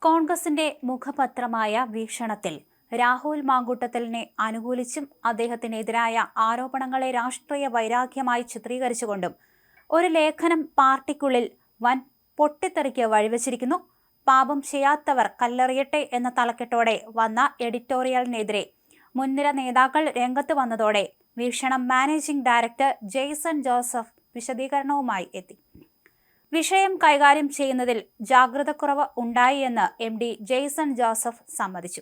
കോൺഗ്രസിന്റെ മുഖപത്രമായ വീക്ഷണത്തിൽ രാഹുൽ മാങ്കൂട്ടത്തിലിനെ അനുകൂലിച്ചും അദ്ദേഹത്തിനെതിരായ ആരോപണങ്ങളെ രാഷ്ട്രീയ വൈരാഗ്യമായി ചിത്രീകരിച്ചുകൊണ്ടും ഒരു ലേഖനം പാർട്ടിക്കുള്ളിൽ വൻ പൊട്ടിത്തെറിക്ക് വഴിവെച്ചിരിക്കുന്നു. പാപം ചെയ്യാത്തവർ കല്ലെറിയട്ടെ എന്ന തലക്കെട്ടോടെ വന്ന എഡിറ്റോറിയലിനെതിരെ മുൻനിര നേതാക്കൾ രംഗത്ത് വന്നതോടെ വീക്ഷണം മാനേജിംഗ് ഡയറക്ടർ ജെയ്സൺ ജോസഫ് വിശദീകരണവുമായി എത്തി. വിഷയം കൈകാര്യം ചെയ്യുന്നതിൽ ജാഗ്രതക്കുറവ് ഉണ്ടായി എന്ന് MD ജെയ്സൺ ജോസഫ് സമ്മതിച്ചു.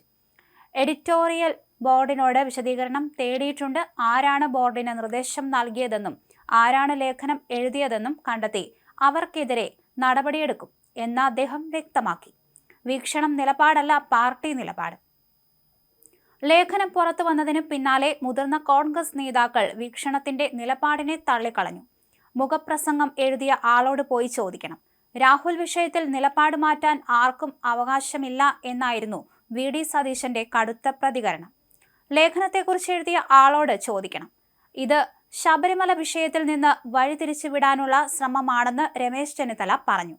എഡിറ്റോറിയൽ ബോർഡിനോട് വിശദീകരണം തേടിയിട്ടുണ്ട്. ആരാണ് ബോർഡിന് നിർദ്ദേശം നൽകിയതെന്നും ആരാണ് ലേഖനം എഴുതിയതെന്നും കണ്ടെത്തി അവർക്കെതിരെ നടപടിയെടുക്കും എന്ന് അദ്ദേഹം വ്യക്തമാക്കി. വീക്ഷണം നിലപാടല്ല, പാർട്ടി നിലപാട്. ലേഖനം പുറത്തു വന്നതിന് പിന്നാലെ മുതിർന്ന കോൺഗ്രസ് നേതാക്കൾ വീക്ഷണത്തിന്റെ നിലപാടിനെ തള്ളിക്കളഞ്ഞു. മുഖപ്രസംഗം എഴുതിയ ആളോട് പോയി ചോദിക്കണം. രാഹുൽ വിഷയത്തിൽ നിലപാട് മാറ്റാൻ ആർക്കും അവകാശമില്ല എന്നായിരുന്നു VD സതീശന്റെ കടുത്ത പ്രതികരണം. ലേഖനത്തെക്കുറിച്ച് എഴുതിയ ആളോട് ചോദിക്കണം. ഇത് ശബരിമല വിഷയത്തിൽ നിന്ന് വഴിതിരിച്ചു വിടാനുള്ള ശ്രമമാണെന്ന് രമേശ് ചെന്നിത്തല പറഞ്ഞു.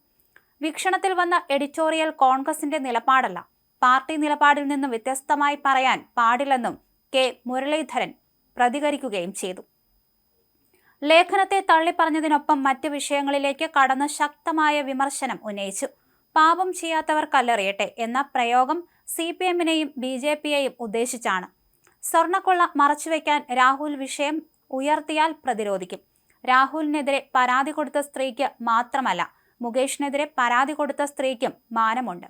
വീക്ഷണത്തിൽ വന്ന എഡിറ്റോറിയൽ കോൺഗ്രസിന്റെ നിലപാടല്ല, പാർട്ടി നിലപാടിൽ നിന്ന് വ്യത്യസ്തമായി പറയാൻ പാടില്ലെന്നും K മുരളീധരൻ പ്രതികരിക്കുകയും ചെയ്തു. ലേഖനത്തെ തള്ളിപ്പറഞ്ഞതിനൊപ്പം മറ്റ് വിഷയങ്ങളിലേക്ക് കടന്ന് ശക്തമായ വിമർശനം ഉന്നയിച്ചു. പാപം ചെയ്യാത്തവർ കല്ലെറിയട്ടെ എന്ന പ്രയോഗം CPMനെയും BJPയെയും ഉദ്ദേശിച്ചാണ്. സ്വർണ്ണക്കൊള്ള മറച്ചുവെക്കാൻ രാഹുൽ വിഷയം ഉയർത്തിയാൽ പ്രതിരോധിക്കും. രാഹുലിനെതിരെ പരാതി കൊടുത്ത സ്ത്രീക്ക് മാത്രമല്ല, മുകേഷിനെതിരെ പരാതി കൊടുത്ത സ്ത്രീക്കും മാനമുണ്ട്.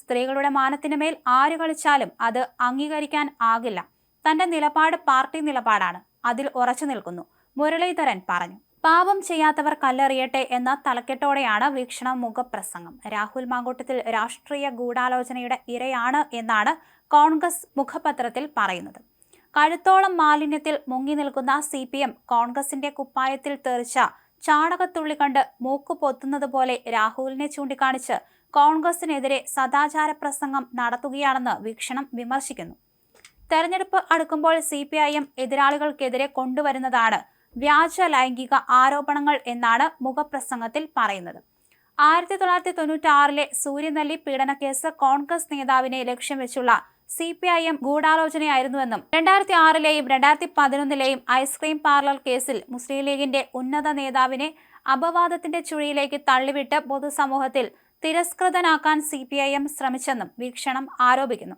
സ്ത്രീകളുടെ മാനത്തിന് മേൽ ആര് കളിച്ചാലും അത് അംഗീകരിക്കാൻ ആകില്ല. തന്റെ നിലപാട് പാർട്ടി നിലപാടാണ്, അതിൽ ഉറച്ചു നിൽക്കുന്നു, മുരളീധരൻ പറഞ്ഞു. പാപം ചെയ്യാത്തവർ കല്ലെറിയട്ടെ എന്ന തലക്കെട്ടോടെയാണ് വീക്ഷണം മുഖപ്രസംഗം. രാഹുൽ മാങ്കൂട്ടത്തിൽ രാഷ്ട്രീയ ഗൂഢാലോചനയുടെ ഇരയാണ് എന്നാണ് കോൺഗ്രസ് മുഖപത്രത്തിൽ പറയുന്നത്. കഴുത്തോളം മാലിന്യത്തിൽ മുങ്ങി നിൽക്കുന്ന CPM കോൺഗ്രസിന്റെ കുപ്പായത്തിൽ തെറിച്ച ചാണകത്തുള്ളി കണ്ട് മൂക്കു പൊത്തുന്നത് പോലെ രാഹുലിനെ ചൂണ്ടിക്കാണിച്ച് കോൺഗ്രസിനെതിരെ സദാചാര പ്രസംഗം നടത്തുകയാണെന്ന് വീക്ഷണം വിമർശിക്കുന്നു. തെരഞ്ഞെടുപ്പ് അടുക്കുമ്പോൾ CPIM എതിരാളികൾക്കെതിരെ കൊണ്ടുവരുന്നതാണ് വ്യാജ ലൈംഗിക ആരോപണങ്ങൾ എന്നാണ് മുഖപ്രസംഗത്തിൽ പറയുന്നത്. 1996 സൂര്യനെല്ലി പീഡനക്കേസ് കോൺഗ്രസ് നേതാവിനെ ലക്ഷ്യം വെച്ചുള്ള CPIM ഗൂഢാലോചനയായിരുന്നുവെന്നും 2006 2011 ഐസ്ക്രീം പാർലർ കേസിൽ മുസ്ലിം ലീഗിന്റെ ഉന്നത നേതാവിനെ അപവാദത്തിന്റെ ചുഴിയിലേക്ക് തള്ളിവിട്ട് പൊതുസമൂഹത്തിൽ തിരസ്കൃതനാക്കാൻ CPIM ശ്രമിച്ചെന്നും വീക്ഷണം ആരോപിക്കുന്നു.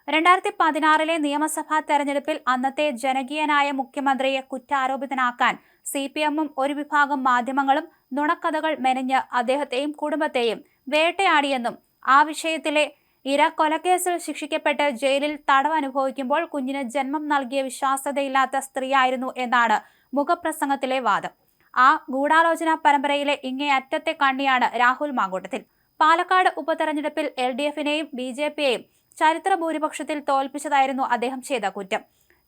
2016 നിയമസഭാ തെരഞ്ഞെടുപ്പിൽ അന്നത്തെ ജനകീയനായ മുഖ്യമന്ത്രിയെ കുറ്റാരോപിതനാക്കാൻ CPMും ഒരു വിഭാഗം മാധ്യമങ്ങളും നുണക്കഥകൾ മെനഞ്ഞ് അദ്ദേഹത്തെയും കുടുംബത്തെയും വേട്ടയാടിയെന്നും ആ വിഷയത്തിലെ ഇര കൊലക്കേസിൽ ശിക്ഷിക്കപ്പെട്ട് ജയിലിൽ തടവ് അനുഭവിക്കുമ്പോൾ കുഞ്ഞിന് ജന്മം നൽകിയ വിശ്വാസ്യതയില്ലാത്ത സ്ത്രീയായിരുന്നു എന്നാണ് മുഖപ്രസംഗത്തിലെ വാദം. ആ ഗൂഢാലോചന പരമ്പരയിലെ ഇങ്ങേയറ്റത്തെ കണ്ണിയാണ് രാഹുൽ മാങ്കൂട്ടത്തിൽ. പാലക്കാട് ഉപതെരഞ്ഞെടുപ്പിൽ LDFനെയും BJPയെയും ചരിത്ര ഭൂരിപക്ഷത്തിൽ തോൽപ്പിച്ചതായിരുന്നു അദ്ദേഹം ചെയ്ത കുറ്റം.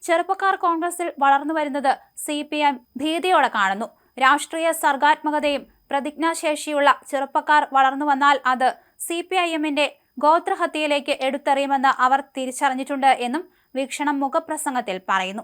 ചെറുപ്പക്കാർ കോൺഗ്രസിൽ വളർന്നു വരുന്നത് CPM ഭീതിയോടെ കാണുന്നു. രാഷ്ട്രീയ സർഗാത്മകതയും പ്രതിജ്ഞാശേഷിയുള്ള ചെറുപ്പക്കാർ വളർന്നു വന്നാൽ അത് CPIMന്റെ ഗോത്രഹത്യയിലേക്ക് എടുത്തെറിയുമെന്ന് അവർ തിരിച്ചറിഞ്ഞിട്ടുണ്ട് എന്നും വീക്ഷണം മുഖപ്രസംഗത്തിൽ പറയുന്നു.